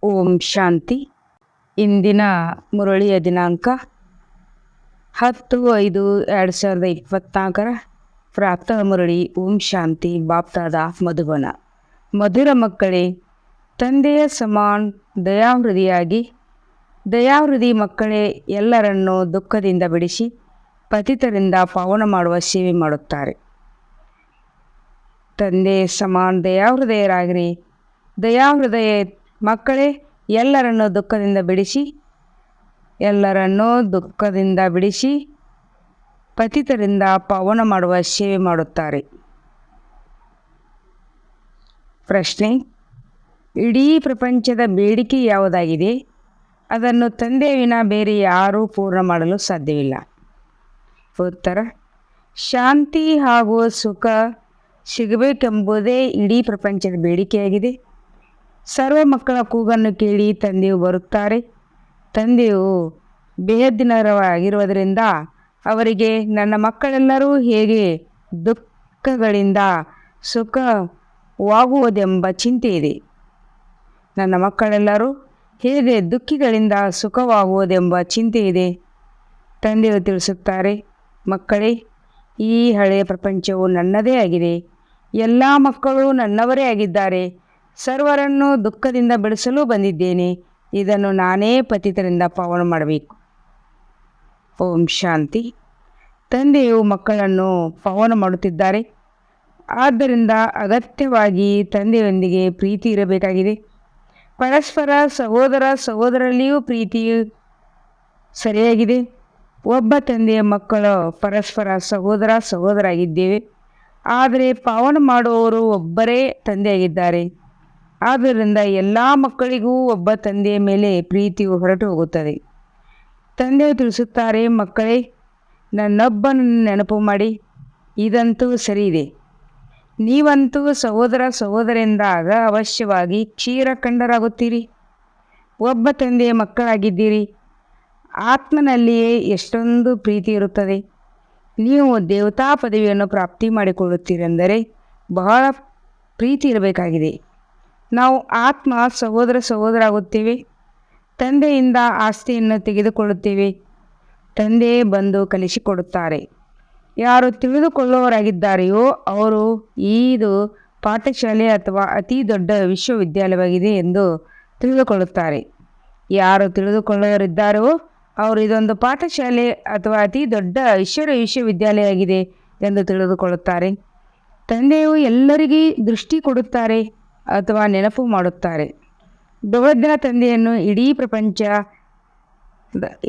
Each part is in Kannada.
ಓಂ ಶಾಂತಿ. ಇಂದಿನ ಮುರಳಿಯ ದಿನಾಂಕ 10/5/2024. ಪ್ರಾತಃ ಮುರಳಿ. ಓಂ ಶಾಂತಿ. ಬಾಪ್ತಾದ ಮಧುಬನ. ಮಧುರ ಮಕ್ಕಳೇ, ತಂದೆಯ ಸಮಾನ್ ದಯಾಹೃದಿಯಾಗಿ, ದಯಾಹೃದಿ ಮಕ್ಕಳೇ ಎಲ್ಲರನ್ನೂ ದುಃಖದಿಂದ ಬಿಡಿಸಿ ಪತಿತರಿಂದ ಪಾವನ ಮಾಡುವ ಸೇವೆ ಮಾಡುತ್ತಾರೆ. ತಂದೆ ಸಮಾನ್ ದಯಾಹೃದಯರಾಗಿರಿ. ದಯಾಹೃದಯ ಮಕ್ಕಳೇ ಎಲ್ಲರನ್ನೂ ದುಃಖದಿಂದ ಬಿಡಿಸಿ ಪತಿತರಿಂದ ಪಾವನ ಮಾಡುವ ಸೇವೆ ಮಾಡುತ್ತಾರೆ. ಪ್ರಶ್ನೆ: ಇಡೀ ಪ್ರಪಂಚದ ಬೇಡಿಕೆ ಯಾವುದಾಗಿದೆ? ಅದನ್ನು ತಂದೆಯ ವಿನ ಬೇರೆ ಯಾರೂ ಪೂರ್ಣ ಮಾಡಲು ಸಾಧ್ಯವಿಲ್ಲ. ಉತ್ತರ: ಶಾಂತಿ ಹಾಗೂ ಸುಖ ಸಿಗಬೇಕೆಂಬುದೇ ಇಡೀ ಪ್ರಪಂಚದ ಬೇಡಿಕೆಯಾಗಿದೆ. ಸರ್ವ ಮಕ್ಕಳ ಕೂಗನ್ನು ಕೇಳಿ ತಂದೆಯು ಬರುತ್ತಾರೆ. ತಂದೆಯು ಬೇಹದ್ದಿನವಾಗಿರುವುದರಿಂದ ಅವರಿಗೆ ನನ್ನ ಮಕ್ಕಳೆಲ್ಲರೂ ಹೇಗೆ ದುಃಖಗಳಿಂದ ಸುಖವಾಗುವುದೆಂಬ ಚಿಂತೆ ಇದೆ. ನನ್ನ ಮಕ್ಕಳೆಲ್ಲರೂ ಹೇಗೆ ದುಃಖಿಗಳಿಂದ ಸುಖವಾಗುವುದೆಂಬ ಚಿಂತೆ ಇದೆ. ತಂದೆಯು ತಿಳಿಸುತ್ತಾರೆ, ಮಕ್ಕಳೇ, ಈ ಹಳೆಯ ಪ್ರಪಂಚವು ನನ್ನದೇ ಆಗಿದೆ. ಎಲ್ಲ ಮಕ್ಕಳು ನನ್ನವರೇ ಆಗಿದ್ದಾರೆ. ಸರ್ವರನ್ನು ದುಃಖದಿಂದ ಬಿಡಿಸಲು ಬಂದಿದ್ದೇನೆ. ಇದನ್ನು ನಾನೇ ಪತಿತರಿಂದ ಪಾವನ ಮಾಡಬೇಕು. ಓಂ ಶಾಂತಿ. ತಂದೆಯು ಮಕ್ಕಳನ್ನು ಪಾವನ ಮಾಡುತ್ತಿದ್ದಾರೆ. ಆದ್ದರಿಂದ ಅಗತ್ಯವಾಗಿ ತಂದೆಯೊಂದಿಗೆ ಪ್ರೀತಿ ಇರಬೇಕಾಗಿದೆ. ಪರಸ್ಪರ ಸಹೋದರರಲ್ಲಿಯೂ ಪ್ರೀತಿಯು ಸರಿಯಾಗಿದೆ. ಒಬ್ಬ ತಂದೆಯ ಮಕ್ಕಳು ಪರಸ್ಪರ ಸಹೋದರಾಗಿದ್ದೇವೆ. ಆದರೆ ಪಾವನ ಮಾಡುವವರು ಒಬ್ಬರೇ ತಂದೆಯಾಗಿದ್ದಾರೆ. ಆದ್ದರಿಂದ ಎಲ್ಲ ಮಕ್ಕಳಿಗೂ ಒಬ್ಬ ತಂದೆಯ ಮೇಲೆ ಪ್ರೀತಿಯು ಹೊರಟು ಹೋಗುತ್ತದೆ. ತಂದೆಯು ತಿಳಿಸುತ್ತಾರೆ, ಮಕ್ಕಳೇ, ನನ್ನೊಬ್ಬನನ್ನು ನೆನಪು ಮಾಡಿ. ಇದಂತೂ ಸರಿ ಇದೆ. ನೀವಂತೂ ಸಹೋದರೆಂದಾಗ ಅವಶ್ಯವಾಗಿ ಕ್ಷೀರಖಂಡರಾಗುತ್ತೀರಿ. ಒಬ್ಬ ತಂದೆಯ ಮಕ್ಕಳಾಗಿದ್ದೀರಿ. ಆತ್ಮನಲ್ಲಿಯೇ ಎಷ್ಟೊಂದು ಪ್ರೀತಿ ಇರುತ್ತದೆ. ನೀವು ದೇವತಾ ಪದವಿಯನ್ನು ಪ್ರಾಪ್ತಿ ಮಾಡಿಕೊಳ್ಳುತ್ತೀರೆಂದರೆ ಬಹಳ ಪ್ರೀತಿ ಇರಬೇಕಾಗಿದೆ. ನಾವು ಆತ್ಮ ಸಹೋದರಾಗುತ್ತೇವೆ. ತಂದೆಯಿಂದ ಆಸ್ತಿಯನ್ನು ತೆಗೆದುಕೊಳ್ಳುತ್ತೇವೆ. ತಂದೆಯೇ ಬಂದು ಕಲಿಸಿಕೊಡುತ್ತಾರೆ. ಯಾರು ತಿಳಿದುಕೊಳ್ಳುವವರಾಗಿದ್ದಾರೆಯೋ ಅವರು ಇದು ಪಾಠಶಾಲೆ ಅಥವಾ ಅತಿ ದೊಡ್ಡ ವಿಶ್ವವಿದ್ಯಾಲಯವಾಗಿದೆ ಎಂದು ತಿಳಿದುಕೊಳ್ಳುತ್ತಾರೆ. ಯಾರು ತಿಳಿದುಕೊಳ್ಳುವವರಿದ್ದಾರೋ ಅವರು ಇದೊಂದು ಪಾಠಶಾಲೆ ಅಥವಾ ಅತಿ ದೊಡ್ಡ ವಿಶ್ವವಿದ್ಯಾಲಯವಾಗಿದೆ ಎಂದು ತಿಳಿದುಕೊಳ್ಳುತ್ತಾರೆ. ತಂದೆಯು ಎಲ್ಲರಿಗೂ ದೃಷ್ಟಿ ಕೊಡುತ್ತಾರೆ ಅಥವಾ ನೆನಪು ಮಾಡುತ್ತಾರೆ. ಭಗವದ್ಗೀತಾ ತಂದೆಯನ್ನು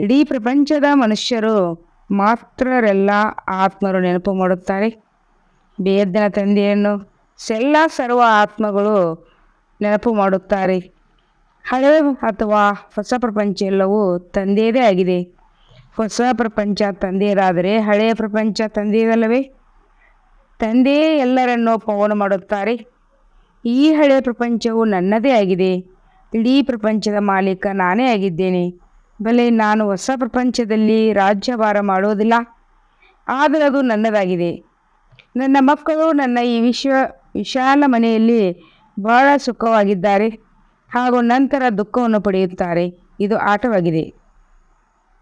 ಇಡೀ ಪ್ರಪಂಚದ ಮನುಷ್ಯರು ಮಾತ್ರರೆಲ್ಲ ಆತ್ಮರು ನೆನಪು ಮಾಡುತ್ತಾರೆ. ಬೇಹದ್ದಿನ ತಂದೆಯನ್ನು ಸರ್ವ ಆತ್ಮಗಳು ನೆನಪು ಮಾಡುತ್ತಾರೆ. ಹಳೆಯ ಅಥವಾ ಹೊಸ ಪ್ರಪಂಚ ಎಲ್ಲವೂ ತಂದೆಯದೇ ಆಗಿದೆ. ಹೊಸ ಪ್ರಪಂಚ ತಂದೆಯದಾದರೆ ಹಳೆಯ ಪ್ರಪಂಚ ತಂದೆಯದಲ್ಲವೇ? ತಂದೆಯೇ ಎಲ್ಲರನ್ನೂ ಪಾವನ ಮಾಡುತ್ತಾರೆ. ಈ ಹಳೆಯ ಪ್ರಪಂಚವು ನನ್ನದೇ ಆಗಿದೆ. ಇಡೀ ಪ್ರಪಂಚದ ಮಾಲೀಕ ನಾನೇ ಆಗಿದ್ದೇನೆ. ಬಲೆ ನಾನು ಹೊಸ ಪ್ರಪಂಚದಲ್ಲಿ ರಾಜ್ಯಭಾರ ಮಾಡುವುದಿಲ್ಲ, ಆದರೆ ಅದು ನನ್ನದಾಗಿದೆ. ನನ್ನ ಮಕ್ಕಳು ನನ್ನ ಈ ವಿಶಾಲ ಮನೆಯಲ್ಲಿ ಬಹಳ ಸುಖವಾಗಿದ್ದಾರೆ ಹಾಗೂ ನಂತರ ದುಃಖವನ್ನು ಪಡೆಯುತ್ತಾರೆ. ಇದು ಆಟವಾಗಿದೆ.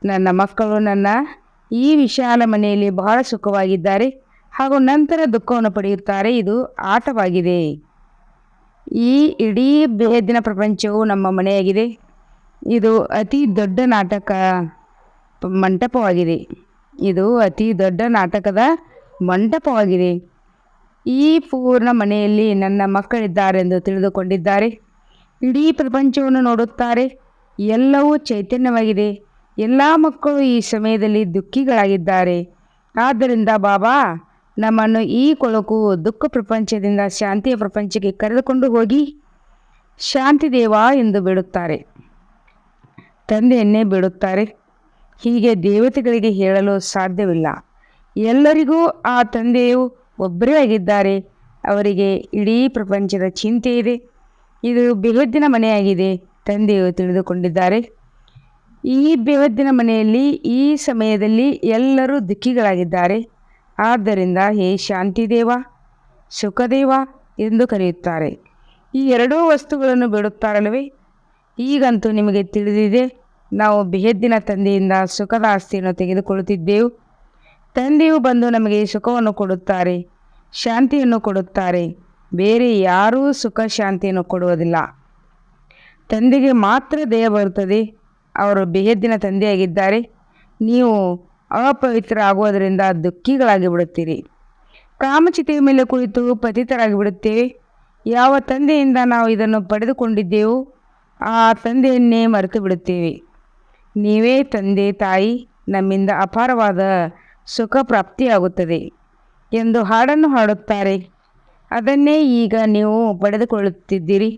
ನನ್ನ ಮಕ್ಕಳು ನನ್ನ ಈ ವಿಶಾಲ ಮನೆಯಲ್ಲಿ ಬಹಳ ಸುಖವಾಗಿದ್ದಾರೆ ಹಾಗೂ ನಂತರ ದುಃಖವನ್ನು ಪಡೆಯುತ್ತಾರೆ. ಇದು ಆಟವಾಗಿದೆ. ಈ ಇಡೀ ಬೇಹದ್ದಿನ ಪ್ರಪಂಚವು ನಮ್ಮ ಮನೆಯಾಗಿದೆ. ಇದು ಅತಿ ದೊಡ್ಡ ನಾಟಕದ ಮಂಟಪವಾಗಿದೆ. ಈ ಪೂರ್ಣ ಮನೆಯಲ್ಲಿ ನನ್ನ ಮಕ್ಕಳಿದ್ದಾರೆಂದು ತಿಳಿದುಕೊಂಡಿದ್ದಾರೆ. ಇಡೀ ಪ್ರಪಂಚವನ್ನು ನೋಡುತ್ತಾರೆ. ಎಲ್ಲವೂ ಚೈತನ್ಯವಾಗಿದೆ. ಎಲ್ಲ ಮಕ್ಕಳು ಈ ಸಮಯದಲ್ಲಿ ದುಃಖಿಗಳಾಗಿದ್ದಾರೆ. ಆದ್ದರಿಂದ ಬಾಬಾ ನಮ್ಮನ್ನು ಈ ಕೊಳಕು ದುಃಖ ಪ್ರಪಂಚದಿಂದ ಶಾಂತಿಯ ಪ್ರಪಂಚಕ್ಕೆ ಕರೆದುಕೊಂಡು ಹೋಗಿ ಶಾಂತಿ ದೇವ ಎಂದು ಬೇಡುತ್ತಾರೆ. ತಂದೆಯನ್ನೇ ಬೇಡುತ್ತಾರೆ. ಹೀಗೆ ದೇವತೆಗಳಿಗೆ ಹೇಳಲು ಸಾಧ್ಯವಿಲ್ಲ. ಎಲ್ಲರಿಗೂ ಆ ತಂದೆಯು ಒಬ್ಬರೇ ಆಗಿದ್ದಾರೆ. ಅವರಿಗೆ ಇಡೀ ಪ್ರಪಂಚದ ಚಿಂತೆ ಇದೆ. ಇದು ಬೇಹದ್ದಿನ ಮನೆಯಾಗಿದೆ. ತಂದೆಯು ತಿಳಿದುಕೊಂಡಿದ್ದಾರೆ. ಈ ಬೇಹದ್ದಿನ ಮನೆಯಲ್ಲಿ ಈ ಸಮಯದಲ್ಲಿ ಎಲ್ಲರೂ ದುಃಖಿಗಳಾಗಿದ್ದಾರೆ. ಆದ್ದರಿಂದ ಹೇ ಶಾಂತಿದೇವ, ಸುಖದೇವ ಎಂದು ಕರೆಯುತ್ತಾರೆ. ಈ ಎರಡೂ ವಸ್ತುಗಳನ್ನು ಬೇಡುತ್ತಾರಲ್ಲವೇ? ಈಗಂತೂ ನಿಮಗೆ ತಿಳಿದಿದೆ, ನಾವು ಬೇಹದ್ದಿನ ತಂದೆಯಿಂದ ಸುಖದ ಆಸ್ತಿಯನ್ನು ತೆಗೆದುಕೊಳ್ಳುತ್ತಿದ್ದೆವು. ತಂದೆಯು ಬಂದು ನಮಗೆ ಸುಖವನ್ನು ಕೊಡುತ್ತಾರೆ, ಶಾಂತಿಯನ್ನು ಕೊಡುತ್ತಾರೆ. ಬೇರೆ ಯಾರೂ ಸುಖ ಶಾಂತಿಯನ್ನು ಕೊಡುವುದಿಲ್ಲ. ತಂದೆಗೆ ಮಾತ್ರ ದಯ ಬರುತ್ತದೆ. ಅವರು ಬೇಹದ್ದಿನ ತಂದೆಯಾಗಿದ್ದಾರೆ. ನೀವು ಅಪವಿತ್ರ ಆಗುವುದರಿಂದ ದುಃಖಿಗಳಾಗಿ ಬಿಡುತ್ತೀರಿ. ಕಾಮಚಿತೆಯ ಮೇಲೆ ಕುಳಿತು ಪತಿತರಾಗಿ ಬಿಡುತ್ತೇವೆ. ಯಾವ ತಂದೆಯಿಂದ ನಾವು ಇದನ್ನು ಪಡೆದುಕೊಂಡಿದ್ದೆವು ಆ ತಂದೆಯನ್ನೇ ಮರೆತು ಬಿಡುತ್ತೇವೆ. ನೀವೇ ತಂದೆ ತಾಯಿ, ನಮ್ಮಿಂದ ಅಪಾರವಾದ ಸುಖ ಪ್ರಾಪ್ತಿಯಾಗುತ್ತದೆ ಎಂದು ಹಾಡನ್ನು ಹಾಡುತ್ತಾರೆ. ಅದನ್ನೇ ಈಗ ನೀವು ಪಡೆದುಕೊಳ್ಳುತ್ತಿದ್ದೀರಿ.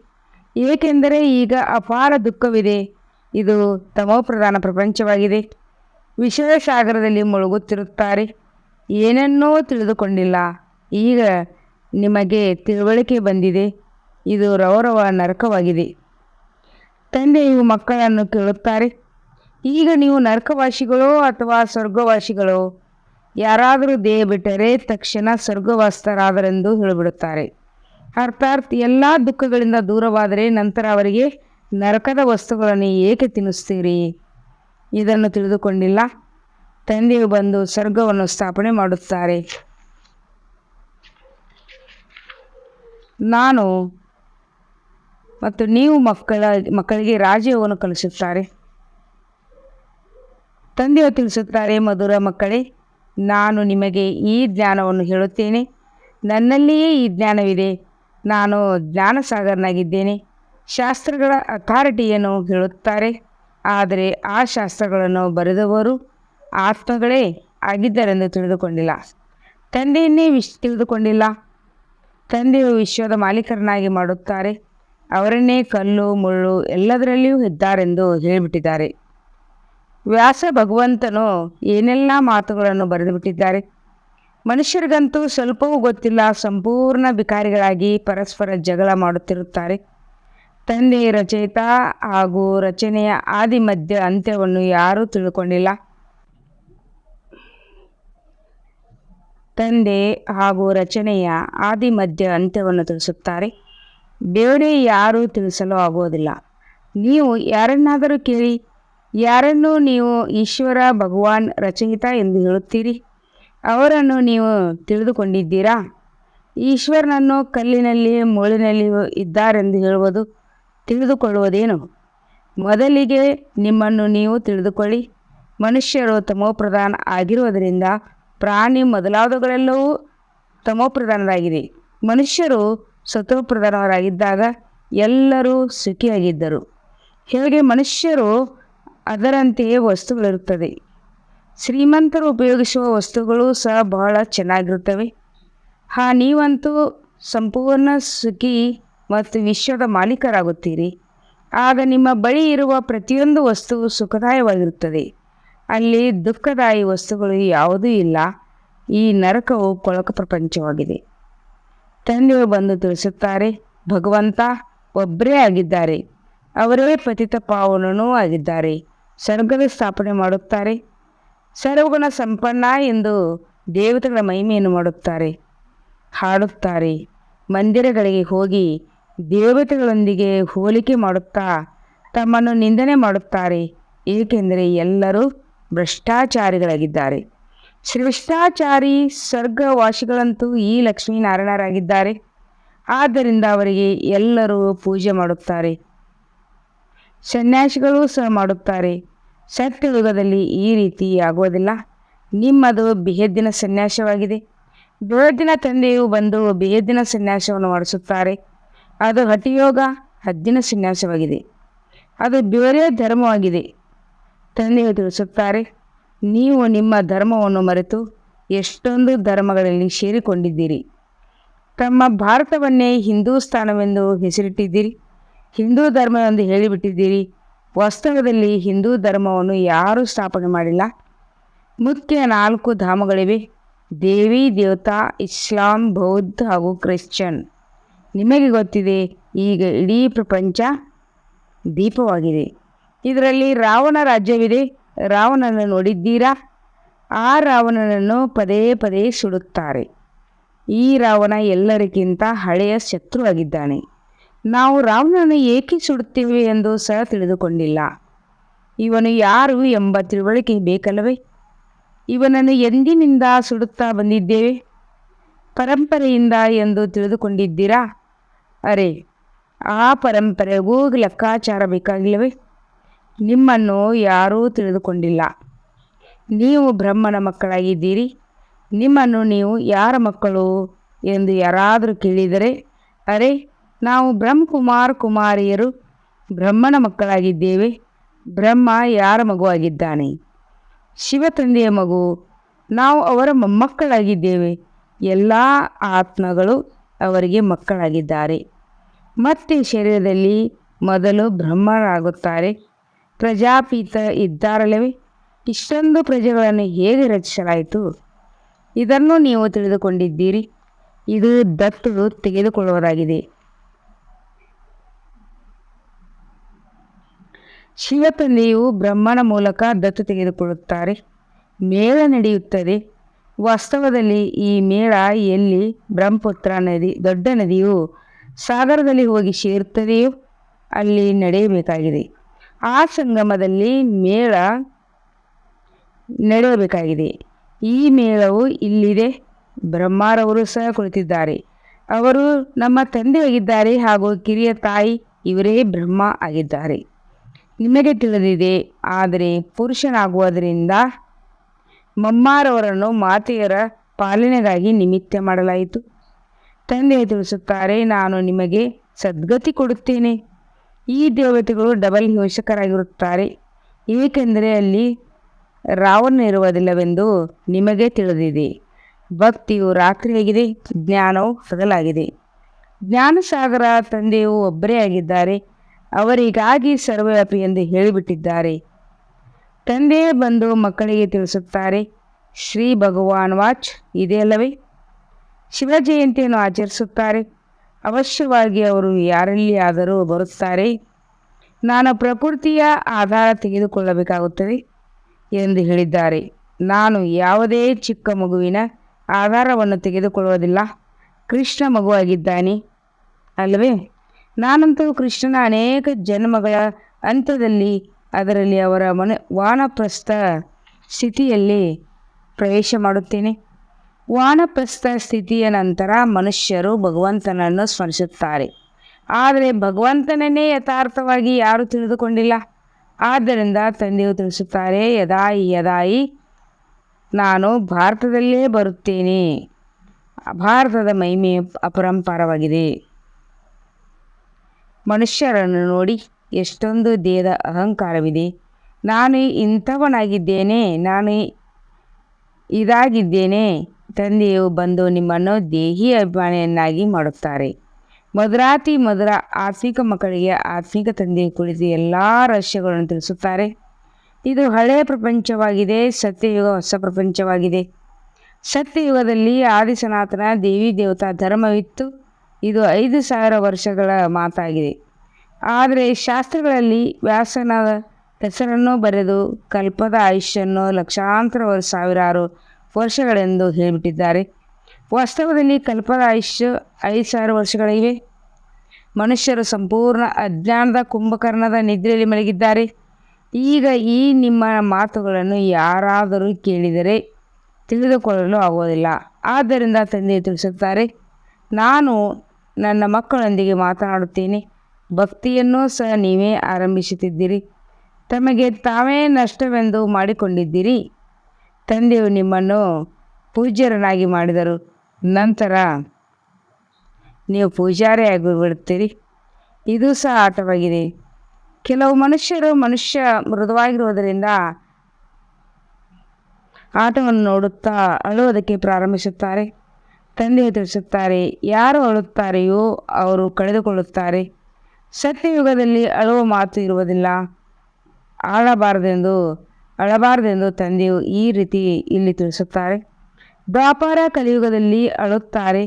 ಏಕೆಂದರೆ ಈಗ ಅಪಾರ ದುಃಖವಿದೆ. ಇದು ತಮೋಪ್ರಧಾನ ಪ್ರಪಂಚವಾಗಿದೆ. ವಿಷಯ ಸಾಗರದಲ್ಲಿ ಮುಳುಗುತ್ತಿರುತ್ತಾರೆ. ಏನನ್ನೂ ತಿಳಿದುಕೊಂಡಿಲ್ಲ. ಈಗ ನಿಮಗೆ ತಿಳುವಳಿಕೆ ಬಂದಿದೆ. ಇದು ರೌರವ ನರಕವಾಗಿದೆ. ತಂದೆಯು ಮಕ್ಕಳನ್ನು ಕೇಳುತ್ತಾರೆ, ಈಗ ನೀವು ನರಕವಾಸಿಗಳೋ ಅಥವಾ ಸ್ವರ್ಗವಾಸಿಗಳೋ? ಯಾರಾದರೂ ದೇಹ ಬಿಟ್ಟರೆ ತಕ್ಷಣ ಸ್ವರ್ಗವಾಸ್ತರಾದರೆಂದು ಹೇಳಿಬಿಡುತ್ತಾರೆ. ಅರ್ಥಾತ್ ಎಲ್ಲ ದುಃಖಗಳಿಂದ ದೂರವಾದರೆ ನಂತರ ಅವರಿಗೆ ನರಕದ ವಸ್ತುಗಳನ್ನು ಏಕೆ ತಿನ್ನಿಸ್ತೀರಿ? ಇದನ್ನು ತಿಳಿದುಕೊಂಡಿಲ್ಲ. ತಂದೆಯು ಬಂದು ಸ್ವರ್ಗವನ್ನು ಸ್ಥಾಪನೆ ಮಾಡುತ್ತಾರೆ. ನಾನು ಮತ್ತು ನೀವು ಮಕ್ಕಳಿಗೆ ರಾಜ್ಯವನ್ನು ಕಲಿಸುತ್ತಾರೆ. ತಂದೆಯು ತಿಳಿಸುತ್ತಾರೆ, ಮಧುರ ಮಕ್ಕಳೇ, ನಾನು ನಿಮಗೆ ಈ ಜ್ಞಾನವನ್ನು ಹೇಳುತ್ತೇನೆ. ನನ್ನಲ್ಲಿಯೇ ಈ ಜ್ಞಾನವಿದೆ. ನಾನು ಜ್ಞಾನಸಾಗರನಾಗಿದ್ದೇನೆ. ಶಾಸ್ತ್ರಗಳ ಅಥಾರಿಟಿಯನ್ನು ಹೇಳುತ್ತಾರೆ, ಆದರೆ ಆ ಶಾಸ್ತ್ರಗಳನ್ನು ಬರೆದವರು ಆತ್ಮಗಳೇ ಆಗಿದ್ದರೆಂದು ತಿಳಿದುಕೊಂಡಿಲ್ಲ. ತಂದೆಯನ್ನೇ ತಿಳಿದುಕೊಂಡಿಲ್ಲ. ತಂದೆಯು ವಿಶ್ವದ ಮಾಲೀಕರನ್ನಾಗಿ ಮಾಡುತ್ತಾರೆ. ಅವರನ್ನೇ ಕಲ್ಲು ಮುಳ್ಳು ಎಲ್ಲದರಲ್ಲಿಯೂ ಇದ್ದಾರೆಂದು ಹೇಳಿಬಿಟ್ಟಿದ್ದಾರೆ. ವ್ಯಾಸ ಭಗವಂತನು ಏನೆಲ್ಲ ಮಾತುಗಳನ್ನು ಬರೆದುಬಿಟ್ಟಿದ್ದಾರೆ. ಮನುಷ್ಯರಿಗಂತೂ ಸ್ವಲ್ಪವೂ ಗೊತ್ತಿಲ್ಲ. ಸಂಪೂರ್ಣ ಬಿಕಾರಿಗಳಾಗಿ ಪರಸ್ಪರ ಜಗಳ ಮಾಡುತ್ತಿರುತ್ತಾರೆ. ತಂದೆ ರಚಯಿತ ಹಾಗೂ ರಚನೆಯ ಆದಿ ಮಧ್ಯ ಅಂತ್ಯವನ್ನು ಯಾರೂ ತಿಳಿದುಕೊಂಡಿಲ್ಲ. ತಂದೆ ಹಾಗೂ ರಚನೆಯ ಆದಿ ಮಧ್ಯ ಅಂತ್ಯವನ್ನು ತಿಳಿಸುತ್ತಾರೆ. ಬೇರೆ ಯಾರೂ ತಿಳಿಸಲು ಆಗುವುದಿಲ್ಲ. ನೀವು ಯಾರನ್ನಾದರೂ ಕೇಳಿ, ಯಾರನ್ನು ನೀವು ಈಶ್ವರ ಭಗವಾನ್ ರಚಯಿತ ಎಂದು ಹೇಳುತ್ತೀರಿ? ಅವರನ್ನು ನೀವು ತಿಳಿದುಕೊಂಡಿದ್ದೀರಾ? ಈಶ್ವರನನ್ನು ಕಲ್ಲಿನಲ್ಲಿ ಮುಳ್ಳಿನಲ್ಲಿ ಇದ್ದಾರೆಂದು ಹೇಳುವುದು ತಿಳಿದುಕೊಳ್ಳುವುದೇನು? ಮೊದಲಿಗೆ ನಿಮ್ಮನ್ನು ನೀವು ತಿಳಿದುಕೊಳ್ಳಿ. ಮನುಷ್ಯರು ತಮೋಪ್ರಧಾನ ಆಗಿರುವುದರಿಂದ ಪ್ರಾಣಿ ಮೊದಲಾದವುಗಳೆಲ್ಲವೂ ತಮೋಪ್ರಧಾನರಾಗಿದೆ. ಮನುಷ್ಯರು ಸತೋಪ್ರಧಾನರಾಗಿದ್ದಾಗ ಎಲ್ಲರೂ ಸುಖಿಯಾಗಿದ್ದರು. ಹೇಗೆ ಮನುಷ್ಯರು ಅದರಂತೆಯೇ ವಸ್ತುಗಳಿರುತ್ತದೆ. ಶ್ರೀಮಂತರು ಉಪಯೋಗಿಸುವ ವಸ್ತುಗಳು ಸಹ ಬಹಳ ಚೆನ್ನಾಗಿರುತ್ತವೆ. ನೀವಂತೂ ಸಂಪೂರ್ಣ ಸುಖಿ ಮತ್ತು ವಿಶ್ವದ ಮಾಲೀಕರಾಗುತ್ತೀರಿ. ಆಗ ನಿಮ್ಮ ಬಳಿ ಇರುವ ಪ್ರತಿಯೊಂದು ವಸ್ತುವು ಸುಖದಾಯವಾಗಿರುತ್ತದೆ. ಅಲ್ಲಿ ದುಃಖದಾಯಿ ವಸ್ತುಗಳು ಯಾವುದೂ ಇಲ್ಲ. ಈ ನರಕವು ಕೊಳಕ ಪ್ರಪಂಚವಾಗಿದೆ. ತಂದೆಯು ಬಂದು ತಿಳಿಸುತ್ತಾರೆ, ಭಗವಂತ ಒಬ್ಬರೇ ಆಗಿದ್ದಾರೆ. ಅವರೇ ಪತಿತ ಪಾವನನೂ ಆಗಿದ್ದಾರೆ. ಸ್ವರ್ಗದ ಸ್ಥಾಪನೆ ಮಾಡುತ್ತಾರೆ. ಸರ್ವಗುಣ ಸಂಪನ್ನ ಎಂದು ದೇವತೆಗಳ ಮಹಿಮೆಯನ್ನು ಮಾಡುತ್ತಾರೆ, ಹಾಡುತ್ತಾರೆ. ಮಂದಿರಗಳಿಗೆ ಹೋಗಿ ದೇವತೆಗಳೊಂದಿಗೆ ಹೋಲಿಕೆ ಮಾಡುತ್ತಾ ತಮ್ಮನ್ನು ನಿಂದನೆ ಮಾಡುತ್ತಾರೆ. ಏಕೆಂದರೆ ಎಲ್ಲರೂ ಭ್ರಷ್ಟಾಚಾರಿಗಳಾಗಿದ್ದಾರೆ. ಶ್ರೇಷ್ಠಾಚಾರಿ ಸ್ವರ್ಗವಾಸಿಗಳಂತೂ ಈ ಲಕ್ಷ್ಮೀನಾರಾಯಣರಾಗಿದ್ದಾರೆ. ಆದ್ದರಿಂದ ಅವರಿಗೆ ಎಲ್ಲರೂ ಪೂಜೆ ಮಾಡುತ್ತಾರೆ. ಸನ್ಯಾಸಿಗಳೂ ಸಹ ಮಾಡುತ್ತಾರೆ. ಸತ್ಯಯುಗದಲ್ಲಿ ಈ ರೀತಿ ಆಗುವುದಿಲ್ಲ. ನಿಮ್ಮದು ಬೇಹದ್ದಿನ ಸನ್ಯಾಸವಾಗಿದೆ. ಬೇಹದ್ದಿನ ತಂದೆಯು ಬಂದು ಬೇಹದ್ದಿನ ಸನ್ಯಾಸವನ್ನು ಮಾಡಿಸುತ್ತಾರೆ. ಅದು ಹಠಯೋಗ, ಹದ್ದಿನ ಸನ್ಯಾಸವಾಗಿದೆ. ಅದು ಬೇರೆ ಧರ್ಮವಾಗಿದೆ. ತಂದೆಯು ತಿಳಿಸುತ್ತಾರೆ, ನೀವು ನಿಮ್ಮ ಧರ್ಮವನ್ನು ಮರೆತು ಎಷ್ಟೊಂದು ಧರ್ಮಗಳಲ್ಲಿ ಸೇರಿಕೊಂಡಿದ್ದೀರಿ. ತಮ್ಮ ಭಾರತವನ್ನೇ ಹಿಂದೂಸ್ತಾನವೆಂದು ಹೆಸರಿಟ್ಟಿದ್ದೀರಿ. ಹಿಂದೂ ಧರ್ಮವೆಂದು ಹೇಳಿಬಿಟ್ಟಿದ್ದೀರಿ. ವಾಸ್ತವದಲ್ಲಿ ಹಿಂದೂ ಧರ್ಮವನ್ನು ಯಾರೂ ಸ್ಥಾಪನೆ ಮಾಡಿಲ್ಲ. ಮುಖ್ಯ 4 ಧಾಮಗಳಿವೆ: ದೇವಿ ದೇವತಾ, ಇಸ್ಲಾಂ, ಬೌದ್ಧ ಹಾಗೂ ಕ್ರಿಶ್ಚಿಯನ್. ನಿಮಗೆ ಗೊತ್ತಿದೆ, ಈಗ ಇಡೀ ಪ್ರಪಂಚ ದೀಪವಾಗಿದೆ. ಇದರಲ್ಲಿ ರಾವಣ ರಾಜ್ಯವಿದೆ. ರಾವಣನನ್ನು ನೋಡಿದ್ದೀರಾ? ಆ ರಾವಣನನ್ನು ಪದೇ ಪದೇ ಸುಡುತ್ತಾರೆ. ಈ ರಾವಣ ಎಲ್ಲರಿಗಿಂತ ಹಳೆಯ ಶತ್ರುವಾಗಿದ್ದಾನೆ. ನಾವು ರಾವಣನನ್ನು ಏಕೆ ಸುಡುತ್ತೇವೆ ಎಂದು ಸಹ ತಿಳಿದುಕೊಂಡಿಲ್ಲ. ಇವನು ಯಾರು ಎಂಬ ತಿಳುವಳಿಕೆ ಬೇಕಲ್ಲವೇ? ಇವನನ್ನು ಎಂದಿನಿಂದ ಸುಡುತ್ತಾ ಬಂದಿದ್ದೇವೆ, ಪರಂಪರೆಯಿಂದ ಎಂದು ತಿಳಿದುಕೊಂಡಿದ್ದೀರಾ? ಅರೆ, ಆ ಪರಂಪರೆಗೂ ಲೆಕ್ಕಾಚಾರ ಬೇಕಾಗಿಲ್ಲವೇ? ನಿಮ್ಮನ್ನು ಯಾರೂ ತಿಳಿದುಕೊಂಡಿಲ್ಲ. ನೀವು ಬ್ರಹ್ಮನ ಮಕ್ಕಳಾಗಿದ್ದೀರಿ. ನಿಮ್ಮನ್ನು ನೀವು ಯಾರ ಮಕ್ಕಳು ಎಂದು ಯಾರಾದರೂ ಕೇಳಿದರೆ, ಅರೆ, ನಾವು ಕುಮಾರಿಯರು ಬ್ರಹ್ಮನ ಮಕ್ಕಳಾಗಿದ್ದೇವೆ. ಬ್ರಹ್ಮ ಯಾರ ಮಗುವಾಗಿದ್ದಾನೆ? ಶಿವ ತಂದೆಯ ಮಗು. ನಾವು ಅವರ ಮೊಮ್ಮಕ್ಕಳಾಗಿದ್ದೇವೆ. ಎಲ್ಲ ಆತ್ಮಗಳು ಅವರಿಗೆ ಮಕ್ಕಳಾಗಿದ್ದಾರೆ. ಮತ್ತೆ ಶರೀರದಲ್ಲಿ ಮೊದಲು ಬ್ರಹ್ಮರಾಗುತ್ತಾರೆ. ಪ್ರಜಾಪಿತ ಇದ್ದಾರಲ್ಲವೇ? ಇಷ್ಟೊಂದು ಪ್ರಜೆಗಳನ್ನು ಹೇಗೆ ರಚಿಸಲಾಯಿತು? ಇದನ್ನು ನೀವು ತಿಳಿದುಕೊಂಡಿದ್ದೀರಿ. ಇದು ದತ್ತು ತೆಗೆದುಕೊಳ್ಳುವುದಾಗಿದೆ. ಶಿವ ತಂದೆಯು ಬ್ರಹ್ಮನ ಮೂಲಕ ದತ್ತು ತೆಗೆದುಕೊಳ್ಳುತ್ತಾರೆ. ಮೇಳ ನಡೆಯುತ್ತದೆ. ವಾಸ್ತವದಲ್ಲಿ ಈ ಮೇಳ ಎಲ್ಲಿ ಬ್ರಹ್ಮಪುತ್ರ ನದಿ, ದೊಡ್ಡ ನದಿಯು ಸಾಗರದಲ್ಲಿ ಹೋಗಿ ಸೇರುತ್ತದೆಯೋ ಅಲ್ಲಿ ನಡೆಯಬೇಕಾಗಿದೆ. ಆ ಸಂಗಮದಲ್ಲಿ ಮೇಳ ನಡೆಯಬೇಕಾಗಿದೆ. ಈ ಮೇಳವು ಇಲ್ಲಿದೆ. ಬ್ರಹ್ಮರವರು ಸಹ ಕುಳಿತಿದ್ದಾರೆ. ಅವರು ನಮ್ಮ ತಂದೆಯಾಗಿದ್ದಾರೆ ಹಾಗೂ ಕಿರಿಯ ತಾಯಿ ಇವರೇ ಬ್ರಹ್ಮ ಆಗಿದ್ದಾರೆ. ನಿಮಗೆ ತಿಳಿದಿದೆ. ಆದರೆ ಪುರುಷನಾಗುವುದರಿಂದ ಮಮ್ಮಾರವರನ್ನು ಮಾತೆಯರ ಪಾಲನೆಗಾಗಿ ನಿಮಿತ್ತ ಮಾಡಲಾಯಿತು. ತಂದೆ ತಿಳಿಸುತ್ತಾರೆ, ನಾನು ನಿಮಗೆ ಸದ್ಗತಿ ಕೊಡುತ್ತೇನೆ. ಈ ದೇವತೆಗಳು ಡಬಲ್ ಹಿಂಸಕರಾಗಿರುತ್ತಾರೆ, ಏಕೆಂದರೆ ಅಲ್ಲಿ ರಾವಣನಿರುವುದಿಲ್ಲವೆಂದು ನಿಮಗೆ ತಿಳಿದಿದೆ. ಭಕ್ತಿಯು ರಾತ್ರಿಯಾಗಿದೆ, ಜ್ಞಾನವು ಹಗಲಾಗಿದೆ. ಜ್ಞಾನಸಾಗರ ತಂದೆಯು ಒಬ್ಬರೇ ಆಗಿದ್ದಾರೆ. ಅವರಿಗಾಗಿ ಸರ್ವವ್ಯಾಪಿ ಎಂದು ಹೇಳಿಬಿಟ್ಟಿದ್ದಾರೆ. ತಂದೆಯೇ ಬಂದು ಮಕ್ಕಳಿಗೆ ತಿಳಿಸುತ್ತಾರೆ. ಶ್ರೀ ಭಗವಾನ್ ವಾಚ್ ಇದೆಯಲ್ಲವೇ? ಶಿವ ಜಯಂತಿಯನ್ನು ಆಚರಿಸುತ್ತಾರೆ. ಅವಶ್ಯವಾಗಿ ಅವರು ಯಾರಲ್ಲಿಯಾದರೂ ಬರುತ್ತಾರೆ. ನಾನು ಪ್ರಕೃತಿಯ ಆಧಾರ ತೆಗೆದುಕೊಳ್ಳಬೇಕಾಗುತ್ತದೆ ಎಂದು ಹೇಳಿದ್ದಾರೆ. ನಾನು ಯಾವುದೇ ಚಿಕ್ಕ ಮಗುವಿನ ಆಧಾರವನ್ನು ತೆಗೆದುಕೊಳ್ಳುವುದಿಲ್ಲ. ಕೃಷ್ಣ ಮಗುವಾಗಿದ್ದಾನೆ ಅಲ್ಲವೇ? ನಾನಂತೂ ಕೃಷ್ಣನ ಅನೇಕ ಜನ್ಮಗಳ ಅಂತ್ಯದಲ್ಲಿ ಅದರಲ್ಲಿ ಅವರ ವಾನಪ್ರಸ್ಥ ಸ್ಥಿತಿಯಲ್ಲಿ ಪ್ರವೇಶ ಮಾಡುತ್ತೇನೆ. ವಾನಪ್ರಸ್ಥ ಸ್ಥಿತಿಯ ನಂತರ ಮನುಷ್ಯರು ಭಗವಂತನನ್ನು ಸ್ಮರಿಸುತ್ತಾರೆ. ಆದರೆ ಭಗವಂತನನ್ನೇ ಯಥಾರ್ಥವಾಗಿ ಯಾರೂ ತಿಳಿದುಕೊಂಡಿಲ್ಲ. ಆದ್ದರಿಂದ ತಂದೆಯು ತಿಳಿಸುತ್ತಾರೆ, ಯದಾಯಿ ನಾನು ಭಾರತದಲ್ಲೇ ಬರುತ್ತೇನೆ. ಭಾರತದ ಮಹಿಮೆ ಅಪರಂಪಾರವಾಗಿದೆ. ಮನುಷ್ಯರನ್ನು ನೋಡಿ ಎಷ್ಟೊಂದು ದೇಹದ ಅಹಂಕಾರವಿದೆ. ನಾನು ಇಂಥವನಾಗಿದ್ದೇನೆ, ನಾನು ಇದಾಗಿದ್ದೇನೆ. ತಂದೆಯು ಬಂದು ನಿಮ್ಮನ್ನು ದೇಹಿ ಅಭಿಮಾನಿಯನ್ನಾಗಿ ಮಾಡುತ್ತಾರೆ. ಮಧುರಾತಿ ಮಧುರ ಆತ್ಮಿಕ ಮಕ್ಕಳಿಗೆ ಆತ್ಮಿಕ ತಂದೆಯು ಕುಳಿತು ಎಲ್ಲ ರಹಸ್ಯಗಳನ್ನು ತಿಳಿಸುತ್ತಾರೆ. ಇದು ಹಳೆಯ ಪ್ರಪಂಚವಾಗಿದೆ. ಸತ್ಯಯುಗ ಹೊಸ ಪ್ರಪಂಚವಾಗಿದೆ. ಸತ್ಯಯುಗದಲ್ಲಿ ಆದಿ ಸನಾತನ ದೇವಿ ದೇವತಾ ಧರ್ಮವಿತ್ತು. ಇದು 5,000 ವರ್ಷಗಳ ಮಾತಾಗಿದೆ. ಆದರೆ ಶಾಸ್ತ್ರಗಳಲ್ಲಿ ವ್ಯಾಸನ ಹೆಸರನ್ನು ಬರೆದು ಕಲ್ಪದ ಆಯುಷ್ಯನ್ನು ಲಕ್ಷಾಂತರ ಸಾವಿರಾರು ವರ್ಷಗಳೆಂದು ಹೇಳಿಬಿಟ್ಟಿದ್ದಾರೆ. ವಾಸ್ತವದಲ್ಲಿ ಕಲ್ಪದ ಆಯುಷ್ಯ 5,000 ವರ್ಷಗಳಿವೆ. ಮನುಷ್ಯರು ಸಂಪೂರ್ಣ ಅಜ್ಞಾನದ ಕುಂಭಕರ್ಣದ ನಿದ್ರೆಯಲ್ಲಿ ಮಲಗಿದ್ದಾರೆ. ಈಗ ಈ ನಿಮ್ಮ ಮಾತುಗಳನ್ನು ಯಾರಾದರೂ ಕೇಳಿದರೆ ತಿಳಿದುಕೊಳ್ಳಲು ಆಗುವುದಿಲ್ಲ. ಆದ್ದರಿಂದ ತಂದೆ ತಿಳಿಸುತ್ತಾರೆ, ನಾನು ನನ್ನ ಮಕ್ಕಳೊಂದಿಗೆ ಮಾತನಾಡುತ್ತೇನೆ. ಭಕ್ತಿಯನ್ನೂ ಸಹ ನೀವೇ ಆರಂಭಿಸುತ್ತಿದ್ದೀರಿ. ತಮಗೆ ತಾವೇ ನಷ್ಟವೆಂದು ಮಾಡಿಕೊಂಡಿದ್ದೀರಿ. ತಂದೆಯು ನಿಮ್ಮನ್ನು ಪೂಜ್ಯರನ್ನಾಗಿ ಮಾಡಿದರು. ನಂತರ ನೀವು ಪೂಜಾರಿಯಾಗಿ ಬಿಡುತ್ತೀರಿ. ಇದು ಸಹ ಆಟವಾಗಿದೆ. ಕೆಲವು ಮನುಷ್ಯ ಮೃದುವಾಗಿರುವುದರಿಂದ ಆಟವನ್ನು ನೋಡುತ್ತಾ ಅಳುವುದಕ್ಕೆ ಪ್ರಾರಂಭಿಸುತ್ತಾರೆ. ತಂದೆಯು ತಿಳಿಸುತ್ತಾರೆ, ಯಾರು ಅಳುತ್ತಾರೆಯೋ ಅವರು ಕಳೆದುಕೊಳ್ಳುತ್ತಾರೆ. ಸತ್ಯಯುಗದಲ್ಲಿ ಅಳುವ ಮಾತು ಇರುವುದಿಲ್ಲ. ಅಳಬಾರದೆಂದು ತಂದೆಯು ಈ ರೀತಿ ಇಲ್ಲಿ ತಿಳಿಸುತ್ತಾರೆ. ದ್ವಾಪರ ಕಲಿಯುಗದಲ್ಲಿ ಅಳುತ್ತಾರೆ.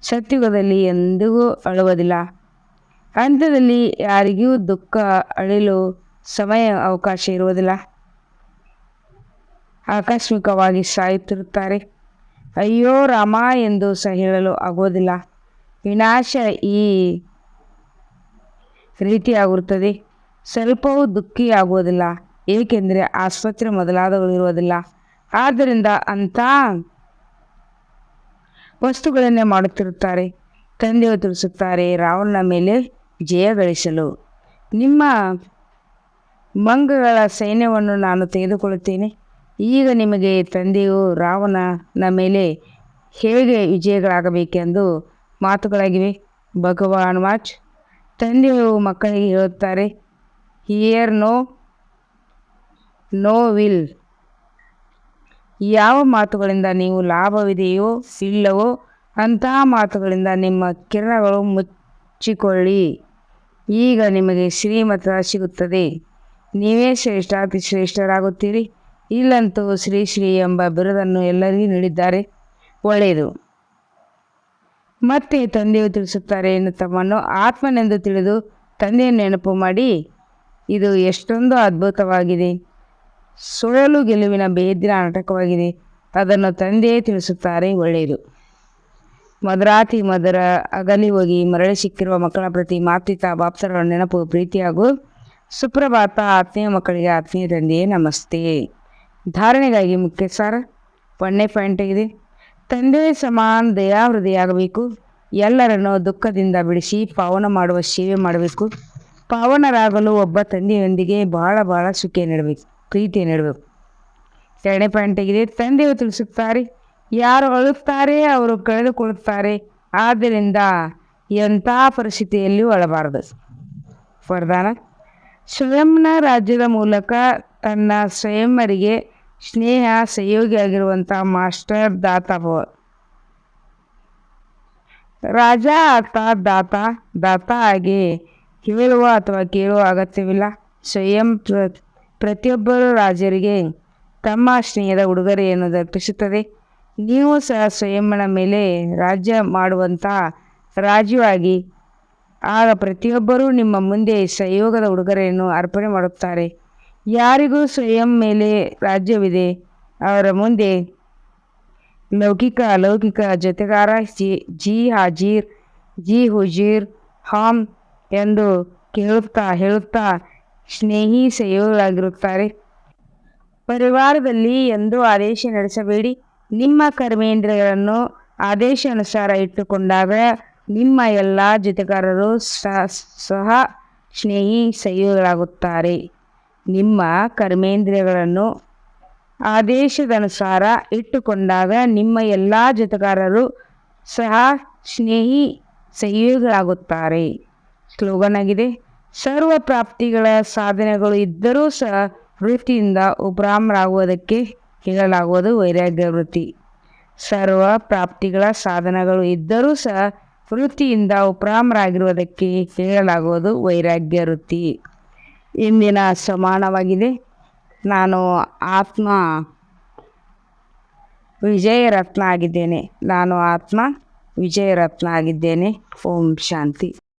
ಸತ್ಯುಗದಲ್ಲಿ ಎಂದಿಗೂ ಅಳುವುದಿಲ್ಲ. ಅಂತ್ಯದಲ್ಲಿ ಯಾರಿಗೂ ದುಃಖ ಅಳಲು ಸಮಯ ಅವಕಾಶ ಇರುವುದಿಲ್ಲ. ಆಕಸ್ಮಿಕವಾಗಿ ಸಾಯುತ್ತಿರುತ್ತಾರೆ. ಅಯ್ಯೋ ರಾಮ ಎಂದು ಸಹ ಹೇಳಲು ಆಗುವುದಿಲ್ಲ. ವಿನಾಶ ಈ ರೀತಿಯಾಗಿರುತ್ತದೆ. ಸ್ವಲ್ಪವೂ ದುಃಖಿಯಾಗುವುದಿಲ್ಲ, ಏಕೆಂದರೆ ಆಸ್ಪತ್ರೆ ಮೊದಲಾದವುಗಳು ಇರುವುದಿಲ್ಲ. ಆದ್ದರಿಂದ ಅಂಥ ವಸ್ತುಗಳನ್ನೇ ಮಾಡುತ್ತಿರುತ್ತಾರೆ. ತಂದೆಯು ತಿಳಿಸುತ್ತಾರೆ, ರಾವಣನ ಮೇಲೆ ಜಯ ಗಳಿಸಲು ನಿಮ್ಮ ಮಂಗಗಳ ಸೈನ್ಯವನ್ನು ನಾನು ತೆಗೆದುಕೊಳ್ಳುತ್ತೇನೆ. ಈಗ ನಿಮಗೆ ತಂದೆಯು ರಾವಣನ ಮೇಲೆ ಹೇಗೆ ವಿಜಯಗಳಾಗಬೇಕೆಂದು ಮಾತುಗಳಾಗಿವೆ. ಭಗವಾನ್ ವಾಚ್. ತಂದೆಯು ಮಕ್ಕಳಿಗೆ ಹೇಳುತ್ತಾರೆ, ಹಿಯರ್ ನೋ ವಿಲ್. ಯಾವ ಮಾತುಗಳಿಂದ ನೀವು ಲಾಭವಿದೆಯೋ ಇಲ್ಲವೋ ಅಂತಹ ಮಾತುಗಳಿಂದ ನಿಮ್ಮ ಕಿರಣಗಳು ಮುಚ್ಚಿಕೊಳ್ಳಿ. ಈಗ ನಿಮಗೆ ಶ್ರೀಮತ ಸಿಗುತ್ತದೆ. ನೀವೇ ಶ್ರೇಷ್ಠಾತಿ ಶ್ರೇಷ್ಠರಾಗುತ್ತೀರಿ. ಇಲ್ಲಂತೂ ಶ್ರೀ ಶ್ರೀ ಎಂಬ ಬಿರುದನ್ನು ಎಲ್ಲರಿಗೂ ನೀಡಿದ್ದಾರೆ. ಒಳ್ಳೆಯದು. ಮತ್ತೆ ತಂದೆಯು ತಿಳಿಸುತ್ತಾರೆ, ತಮ್ಮನ್ನು ಆತ್ಮನೆಂದು ತಿಳಿದು ತಂದೆಯನ್ನು ನೆನಪು ಮಾಡಿ. ಇದು ಎಷ್ಟೊಂದು ಅದ್ಭುತವಾಗಿದೆ. ಸೋಲು ಗೆಲುವಿನ ಬೇದಿನ ನಾಟಕವಾಗಿದೆ. ಅದನ್ನು ತಂದೆಯೇ ತಿಳಿಸುತ್ತಾರೆ. ಒಳ್ಳೆಯದು. ಮಧುರಾತಿ ಮಧುರ ಅಗಲಿ ಹೋಗಿ ಮರಳಿ ಸಿಕ್ಕಿರುವ ಮಕ್ಕಳ ಪ್ರತಿ ಮಾತೃತಾ ಬಾಪ್ತರ ನೆನಪು, ಪ್ರೀತಿ ಹಾಗೂ ಸುಪ್ರಭಾತ. ಆತ್ಮೀಯ ಮಕ್ಕಳಿಗೆ ಆತ್ಮೀಯ ತಂದೆಯೇ ನಮಸ್ತೆ. ಧಾರಣೆಗಾಗಿ ಮುಖ್ಯ ಸಾರ 1ನೇ ಪಾಯಿಂಟ್ ಆಗಿದೆ. ತಂದೆ ಸಮಾನ ದಯಾ ಹೃದಯಾಗಬೇಕು. ಎಲ್ಲರನ್ನು ದುಃಖದಿಂದ ಬಿಡಿಸಿ ಪಾವನ ಮಾಡುವ ಸೇವೆ ಮಾಡಬೇಕು. ಪಾವನರಾಗಲು ಒಬ್ಬ ತಂದೆಯೊಂದಿಗೆ ಬಹಳ ಸುಖ ನೀಡಬೇಕು, ಪ್ರೀತಿ ನೀಡಬೇಕು. 2ನೇ ಪಾಯಿಂಟ್ ಆಗಿದೆ. ತಂದೆಯು ತಿಳಿಸುತ್ತಾರೆ, ಯಾರು ಅಳುತ್ತಾರೆ ಅವರು ಕಳೆದುಕೊಳ್ಳುತ್ತಾರೆ. ಆದ್ದರಿಂದ ಎಂಥ ಪರಿಸ್ಥಿತಿಯಲ್ಲಿಯೂ ಅಳಬಾರದು. ವರದಾನ: ಸ್ವಯಂನ ರಾಜ್ಯದ ಮೂಲಕ ತನ್ನ ಸ್ವಯಂವರಿಗೆ ಸ್ನೇಹ ಸಹಯೋಗಿಯಾಗಿರುವಂಥ ಮಾಸ್ಟರ್ ದಾತಾ ಭವ. ರಾಜ ಅರ್ಥಾತ್ ದಾತಾ ಆಗಿ ಹೇಳುವ ಅಥವಾ ಕೇಳುವ ಅಗತ್ಯವಿಲ್ಲ. ಸ್ವಯಂ ಪ್ರತಿಯೊಬ್ಬರು ರಾಜರಿಗೆ ತಮ್ಮ ಸ್ನೇಹದ ಉಡುಗೊರೆಯನ್ನು ಅರ್ಪಿಸುತ್ತದೆ. ನೀವು ಸಹ ಸ್ವಯಂನ ಮೇಲೆ ರಾಜ್ಯ ಮಾಡುವಂಥ ರಾಜ್ಯವಾಗಿ. ಆಗ ಪ್ರತಿಯೊಬ್ಬರೂ ನಿಮ್ಮ ಮುಂದೆ ಸಹಯೋಗದ ಉಡುಗೊರೆಯನ್ನು ಅರ್ಪಣೆ ಮಾಡುತ್ತಾರೆ. ಯಾರಿಗೂ ಸ್ವಯಂ ಮೇಲೆ ರಾಜ್ಯವಿದೆ ಅವರ ಮುಂದೆ ಲೌಕಿಕ ಅಲೌಕಿಕ ಜೊತೆಗಾರ ಜಿ ಹಾಜೀರ್, ಜಿ ಹುಜೀರ್, ಹಾಮ್ ಎಂದು ಹೇಳುತ್ತಾ ಸ್ನೇಹಿ ಸಹಯೋಗಿಗಳಾಗಿರುತ್ತಾರೆ. ಪರಿವಾರದಲ್ಲಿ ಎಂದೂ ಆದೇಶ ನಡೆಸಬೇಡಿ. ನಿಮ್ಮ ಕರ್ಮೇಂದ್ರಿಯಗಳನ್ನು ಆದೇಶಾನುಸಾರ ಇಟ್ಟುಕೊಂಡಾಗ ನಿಮ್ಮ ಎಲ್ಲ ಜೊತೆಗಾರರು ಸಹ ಸ್ನೇಹಿ ಸಹಯೋಗಿಗಳಾಗುತ್ತಾರೆ. ನಿಮ್ಮ ಕರ್ಮೇಂದ್ರಿಯಗಳನ್ನು ಆದೇಶದನುಸಾರ ಇಟ್ಟುಕೊಂಡಾಗ ನಿಮ್ಮ ಎಲ್ಲ ಜೊತೆಗಾರರು ಸಹ ಸ್ನೇಹಿ ಸಹಯೋಗಿಗಳಾಗುತ್ತಾರೆ. ಸ್ಲೋಗನ್ ಆಗಿದೆ, ಸರ್ವ ಪ್ರಾಪ್ತಿಗಳ ಸಾಧನೆಗಳು ಇದ್ದರೂ ಸಹ ವೃತ್ತಿಯಿಂದ ಉಪರಾಮರಾಗುವುದಕ್ಕೆ ಹೇಳಲಾಗುವುದು ವೈರಾಗ್ಯ ವೃತ್ತಿ. ಸರ್ವ ಪ್ರಾಪ್ತಿಗಳ ಸಾಧನಗಳು ಇದ್ದರೂ ಸಹ ವೃತ್ತಿಯಿಂದ ಉಪರಾಮರಾಗಿರುವುದಕ್ಕೆ ಹೇಳಲಾಗುವುದು ವೈರಾಗ್ಯ ವೃತ್ತಿ. ಇಂದಿನ ಸಮಾನವಾಗಿದೆ. ನಾನು ಆತ್ಮ ವಿಜಯರತ್ನ ಆಗಿದ್ದೇನೆ. ಓಂ ಶಾಂತಿ.